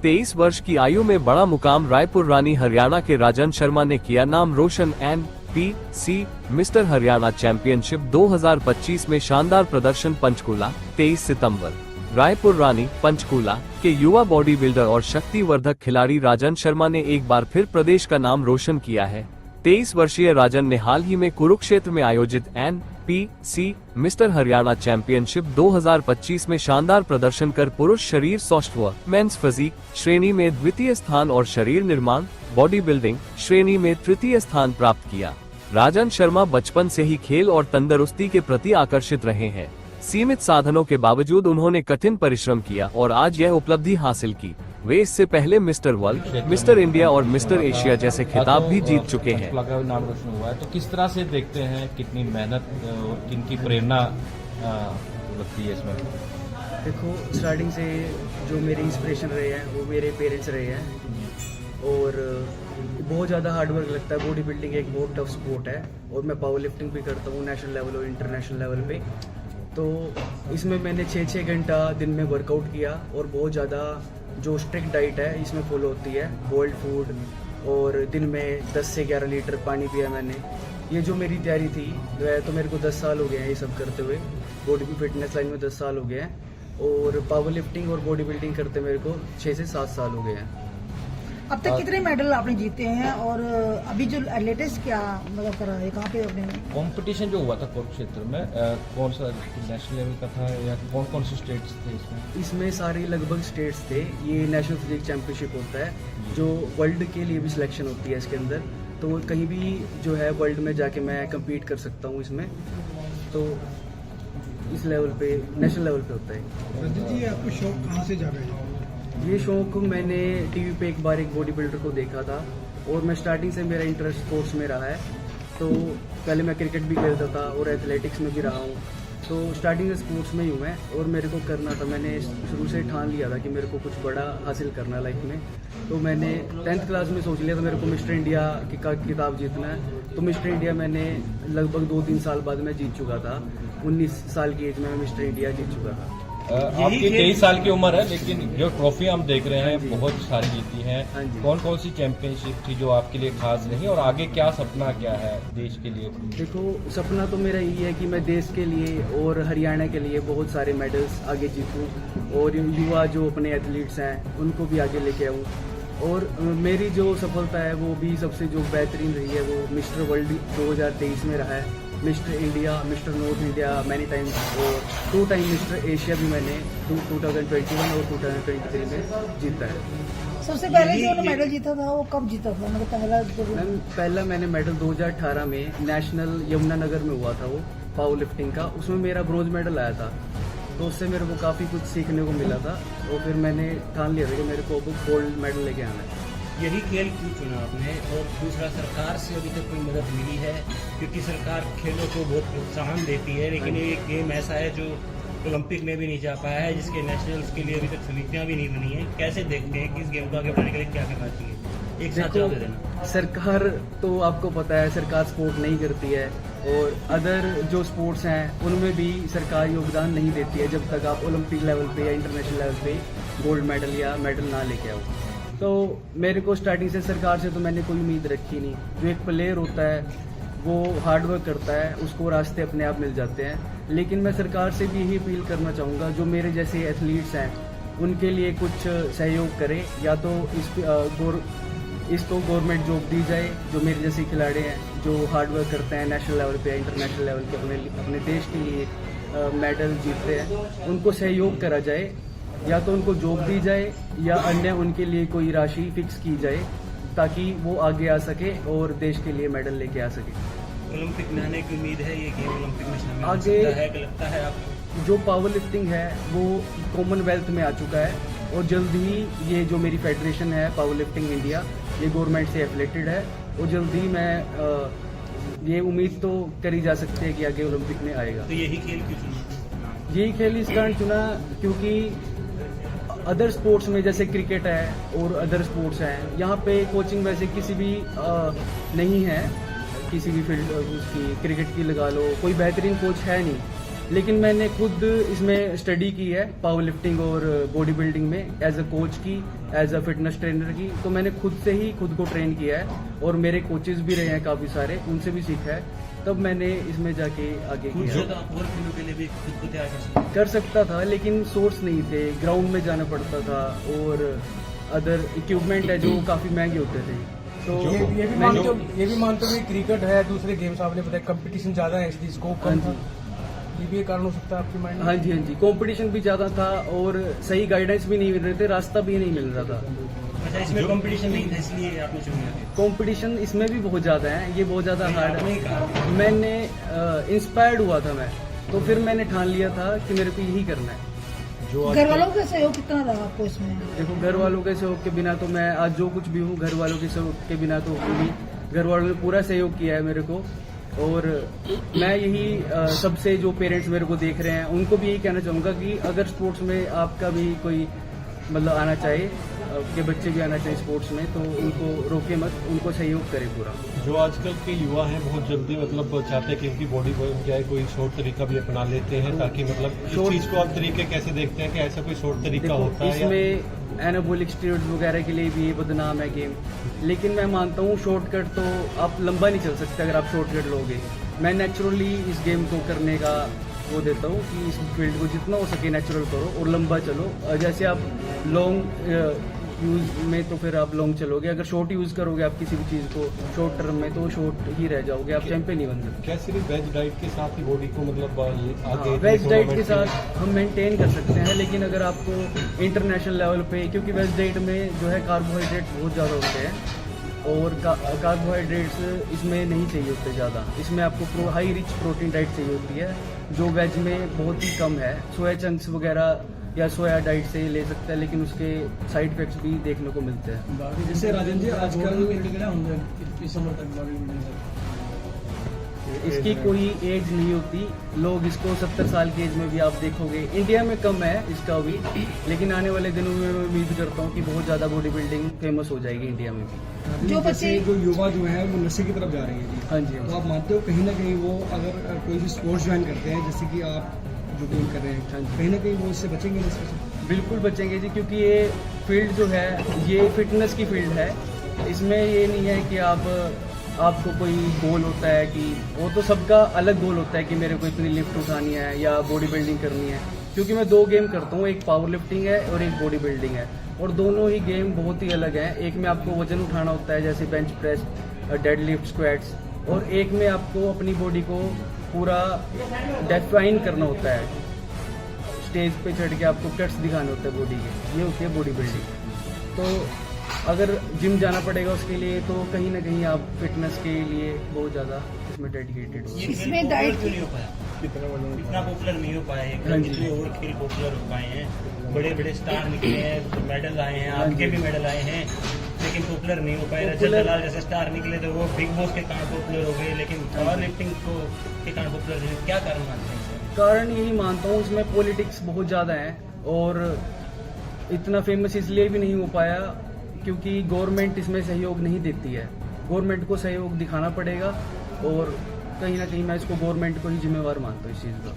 23 वर्ष की आयु में बड़ा मुकाम रायपुर रानी हरियाणा के राजन शर्मा ने किया नाम रोशन। NPC मिस्टर हरियाणा चैंपियनशिप 2025 में शानदार प्रदर्शन। पंचकूला 23 सितंबर। रायपुर रानी पंचकूला के युवा बॉडी बिल्डर और शक्तिवर्धक खिलाड़ी राजन शर्मा ने एक बार फिर प्रदेश का नाम रोशन किया है। 23 वर्षीय राजन ने हाल ही में कुरुक्षेत्र में आयोजित NPC मिस्टर हरियाणा चैंपियनशिप 2025 में शानदार प्रदर्शन कर पुरुष शरीर सौष्ठव व मेंस फिजिक श्रेणी में द्वितीय स्थान और शरीर निर्माण बॉडी बिल्डिंग श्रेणी में तृतीय स्थान प्राप्त किया। राजन शर्मा बचपन से ही खेल और तंदुरुस्ती के प्रति आकर्षित रहे हैं। सीमित साधनों के बावजूद उन्होंने कठिन परिश्रम किया और आज यह उपलब्धि हासिल की। वे इससे पहले मिस्टर वर्ल्ड, मिस्टर इंडिया और मिस्टर एशिया जैसे खिताब भी जीत चुके हैं। नाम रोशन हुआ है, तो किस तरह से देखते हैं, कितनी मेहनत और किनकी प्रेरणा लगती है इसमें? देखो, स्टार्टिंग से जो मेरे इंस्पिरेशन रहे हैं वो मेरे पेरेंट्स रहे हैं और बहुत ज़्यादा हार्डवर्क लगता है। बॉडी बिल्डिंग एक बहुत टफ स्पोर्ट है और मैं पावर लिफ्टिंग भी करता हूँ नेशनल लेवल और इंटरनेशनल लेवल पे। तो इसमें मैंने 6-6 घंटा दिन में वर्कआउट किया और बहुत ज़्यादा जो स्ट्रिक्ट डाइट है इसमें फॉलो होती है। बोल्ड फूड और दिन में 10 से 11 लीटर पानी पिया मैंने। ये जो मेरी तैयारी थी तो मेरे को 10 साल हो गए हैं ये सब करते हुए। बॉडी की फिटनेस लाइन में 10 साल हो गए हैं और पावर लिफ्टिंग और बॉडी बिल्डिंग करते मेरे को 6 से 7 साल हो गए हैं। अब तक कितने मेडल आपने जीते हैं और अभी जो लेटेस्ट क्या मतलब करा है, कहाँ पे आपने कंपटीशन जो हुआ था कुरुक्षेत्र में, कौन सा नेशनल लेवल का था या कौन कौन से स्टेट्स थे इसमें? इसमें सारे लगभग स्टेट्स थे। ये नेशनल फिजिक चैंपियनशिप होता है जो वर्ल्ड के लिए भी सिलेक्शन होती है इसके अंदर। तो कहीं भी जो है वर्ल्ड में जाके मैं कम्पीट कर सकता हूँ इसमें। तो इस लेवल पे नेशनल लेवल पे होता है। रंजीत जी, आपको शौक कहाँ से जागा है? ये शौक मैंने टीवी पे एक बार एक बॉडी बिल्डर को देखा था और मैं स्टार्टिंग से मेरा इंटरेस्ट स्पोर्ट्स में रहा है। तो पहले मैं क्रिकेट भी खेलता था और एथलेटिक्स में भी रहा हूँ। तो स्टार्टिंग से स्पोर्ट्स में ही हूँ मैं और मेरे को करना था। मैंने शुरू से ठान लिया था कि मेरे को कुछ बड़ा हासिल करना लाइफ में। तो मैंने 10th क्लास में सोच लिया था मेरे को मिस्टर इंडिया की किताब जीतना है। तो मिस्टर इंडिया मैंने लगभग 2-3 साल बाद में जीत चुका था। 19 साल की एज में मैं मिस्टर इंडिया जीत चुका था। आपकी 23 साल की उम्र है, लेकिन जो ट्रॉफी हम देख रहे हैं बहुत सारी जीती हैं। कौन कौन सी चैंपियनशिप थी जो आपके लिए खास रही और आगे क्या सपना क्या है देश के लिए? देखो, सपना तो मेरा यही है कि मैं देश के लिए और हरियाणा के लिए बहुत सारे मेडल्स आगे जीतूं और युवा जो अपने एथलीट्स हैं उनको भी आगे लेके आऊँ। और मेरी जो सफलता है वो भी सबसे जो बेहतरीन रही है वो मिस्टर वर्ल्ड 2023 में रहा है। Mister India, mister north India many times और 2 टाइम मिस्टर एशिया भी मैंने 2021 और 2023 में जीता है। सबसे पहले जो मेडल जीता था वो कब जीता था? मतलब पहला मैंने मेडल 2018 में नेशनल यमुनानगर में हुआ था वो पावर लिफ्टिंग का। उसमें मेरा ब्रोंज मेडल आया था। तो उससे मेरे को काफ़ी कुछ सीखने को मिला था और फिर मैंने ठान लिया था कि मेरे को अब गोल्ड मेडल लेके आना है। यही खेल क्यों चुना आपने? और दूसरा, सरकार से अभी तक कोई मदद मिली है? क्योंकि सरकार खेलों को बहुत प्रोत्साहन देती है, लेकिन ये गेम ऐसा है जो ओलंपिक में भी नहीं जा पाया है, जिसके नेशनल्स के लिए अभी तक समितियाँ भी नहीं बनी है। कैसे देखते हैं कि इस गेम को आगे बढ़ाने के लिए क्या करना चाहिए? एक साथ जवाब दे देना। सरकार तो आपको पता है सरकार सपोर्ट नहीं करती है और अदर जो स्पोर्ट्स हैं उनमें भी सरकार योगदान नहीं देती है जब तक आप ओलंपिक लेवल पे या इंटरनेशनल लेवल पे गोल्ड मेडल या मेडल ना लेके आओ। तो मेरे को स्टार्टिंग से सरकार से तो मैंने कोई उम्मीद रखी नहीं। जो एक प्लेयर होता है वो हार्ड वर्क करता है, उसको रास्ते अपने आप मिल जाते हैं। लेकिन मैं सरकार से भी यही अपील करना चाहूँगा जो मेरे जैसे एथलीट्स हैं उनके लिए कुछ सहयोग करे, या तो इसको गवर्नमेंट जॉब दी जाए। जो मेरे जैसे खिलाड़ी हैं जो हार्ड वर्क करते हैं नेशनल लेवल पे इंटरनेशनल लेवल पे अपने देश के लिए मेडल जीतते हैं, उनको सहयोग करा जाए, या तो उनको जॉब दी जाए या अन्य उनके लिए कोई राशि फिक्स की जाए ताकि वो आगे आ सके और देश के लिए मेडल लेके आ सके। ओलंपिक में आने की उम्मीद है? ये गेम ओलंपिक में शामिल आगे है कि लगता है आपको? जो पावर लिफ्टिंग है वो कॉमनवेल्थ में आ चुका है और जल्द ही ये जो मेरी फेडरेशन है पावर लिफ्टिंग इंडिया, ये गवर्नमेंट से एफिलेटेड है और जल्द ही मैं ये उम्मीद तो करी जा सकती है कि आगे ओलंपिक में आएगा। तो यही खेल क्यों चुना? यही खेल इस कारण चुना क्योंकि अदर स्पोर्ट्स में जैसे क्रिकेट है और अदर स्पोर्ट्स हैं, यहाँ पे कोचिंग वैसे किसी भी नहीं है, किसी भी फील्ड उसकी क्रिकेट की लगा लो, कोई बेहतरीन कोच है नहीं। लेकिन मैंने खुद इसमें स्टडी की है पावर लिफ्टिंग और बॉडी बिल्डिंग में एज अ कोच की, एज अ फिटनेस ट्रेनर की। तो मैंने खुद से ही खुद को ट्रेन किया है और मेरे कोचेस भी रहे हैं काफ़ी सारे, उनसे भी सीखा है, तब मैंने इसमें जाके आगे किया। तो आप और खेलों के लिए भी खुद को तैयार कर सकता था लेकिन सोर्स नहीं थे, ग्राउंड में जाना पड़ता था और अदर इक्विपमेंट है जो काफ़ी महंगे होते थे। तो ये भी मानते हो कि क्रिकेट है, दूसरे गेम्स आपने बताया कंपटीशन ज्यादा है इसलिए स्कोप कम था, ये भी एक कारण हो सकता है आपके माइंड में? हाँ जी, हाँ जी, कंपटीशन भी ज़्यादा था और सही गाइडेंस भी नहीं मिल रहे थे, रास्ता भी नहीं मिल रहा था। अच्छा, इसमें कंपटीशन नहीं था इसलिए आपने चुना? कंपटीशन इसमें भी बहुत ज़्यादा है, ये बहुत ज़्यादा हार्ड है। मैंने इंस्पायर्ड हुआ था मैं, तो फिर मैंने ठान लिया था कि मेरे को यही करना है। घर वालों का सहयोग कितना रहा आपको इसमें? देखो, घर वालों के सहयोग के बिना तो मैं आज जो कुछ भी हूँ, घर वालों के सहयोग के बिना तो हूँ नहीं। घर वालों ने पूरा सहयोग किया है मेरे को और मैं यही सबसे जो पेरेंट्स मेरे को देख रहे हैं उनको भी यही कहना चाहूँगा कि अगर स्पोर्ट्स में आपका भी कोई मतलब आना चाहे, के बच्चे भी आना चाहिए स्पोर्ट्स में, तो उनको रोके मत, उनको सहयोग करें पूरा। जो आजकल के युवा हैं बहुत जल्दी मतलब चाहते हैं कि उनकी बॉडी बन जाए, कोई शॉर्ट तरीका भी अपना लेते हैं ताकि मतलब इस चीज को आप तरीके कैसे देखते हैं कि ऐसा कोई शॉर्ट तरीका होता है? इसमें एनाबॉलिक स्टेरॉइड्स वगैरह के लिए भी ये बदनाम है गेम, लेकिन मैं मानता हूँ शॉर्टकट तो आप लंबा नहीं चल सकते अगर आप शॉर्टकट लोगे। मैं नेचुरली इस गेम को करने का वो देता हूँ कि इस फील्ड को जितना हो सके नेचुरल करो और लंबा चलो। जैसे आप लॉन्ग यूज में तो फिर आप लॉन्ग चलोगे, अगर शॉर्ट यूज करोगे आप किसी भी चीज़ को शॉर्ट टर्म में तो शॉर्ट ही रह जाओगे, आप चैंपियन नहीं बन सकते। क्या सिर्फ वेज डाइट के साथ ही बॉडी को मतलब आगे वेज डाइट के साथ हम मेंटेन कर सकते हैं, लेकिन अगर आपको इंटरनेशनल लेवल पे, क्योंकि वेज डाइट में जो है कार्बोहाइड्रेट बहुत ज़्यादा होते हैं और कार्बोहाइड्रेट्स इसमें नहीं चाहिए होते ज़्यादा, इसमें आपको हाई रिच प्रोटीन डाइट चाहिए होती है जो वेज में बहुत ही कम है। सोया चंक्स वगैरह या सोया डाइट से ले सकते हैं, लेकिन उसके साइड इफेक्ट्स भी देखने को मिलते हैं। जैसे राजन जी आजकल इस उम्र तक इसकी कोई एज नहीं होती, लोग इसको 70 साल की एज में भी आप देखोगे। इंडिया में कम है इसका भी, लेकिन आने वाले दिनों में मैं उम्मीद करता हूँ कि बहुत ज़्यादा बॉडी बिल्डिंग फेमस हो जाएगी इंडिया में भी। जो बच्चे जो युवा जो है वो नशे की तरफ जा रही है जी, हाँ जी, तो आप मानते हो कहीं ना कहीं वो अगर कोई भी स्पोर्ट्स ज्वाइन करते हैं जैसे कि आप जो गेम कर रहे हैं, कहीं ना कहीं वो इससे बचेंगे नशे से? बिल्कुल बचेंगे जी, क्योंकि ये फील्ड जो है ये फिटनेस की फील्ड है। इसमें ये नहीं है कि आपको कोई गोल होता है कि वो तो सबका अलग गोल होता है कि मेरे को इतनी लिफ्ट उठानी है या बॉडी बिल्डिंग करनी है, क्योंकि मैं 2 गेम करता हूँ, एक पावर लिफ्टिंग है और एक बॉडी बिल्डिंग है, और दोनों ही गेम बहुत ही अलग हैं। एक में आपको वजन उठाना होता है जैसे bench press, dead lift, squats, और एक में आपको अपनी बॉडी को पूरा डिफाइन करना होता है, स्टेज पे चढ़ के आपको कट्स दिखाने होते हैं बॉडी के, ये होती है बॉडी बिल्डिंग। तो अगर जिम जाना पड़ेगा उसके लिए तो कहीं ना कहीं आप फिटनेस के लिए बहुत ज़्यादा इसमें डेडिकेटेड हो। इसमें डाइट क्यों नहीं हो पाया, इतना पॉपुलर नहीं हो पाए, हाँ जी। कितने और खेल पॉपुलर हो पाए हैं, बड़े बड़े स्टार निकले हैं, मेडल आए हैं, आपके भी मेडल आए हैं, लेकिन पॉपुलर नहीं हो पाए। रजत दलाल जैसे स्टार निकले तो वो बिग बॉस के कारण पॉपुलर हो गए, लेकिन पावर लिफ्टिंग को के कारण पॉपुलर नहीं। क्या कारण मानते हैं? कारण यही मानता हूँ इसमें पॉलिटिक्स बहुत ज़्यादा है, और इतना फेमस इसलिए भी नहीं हो पाया क्योंकि गवर्नमेंट इसमें सहयोग नहीं देती है। गवर्नमेंट को सहयोग दिखाना पड़ेगा, और कहीं ना कहीं मैं इसको गवर्नमेंट को ही जिम्मेवार मानता हूँ इस चीज़ का।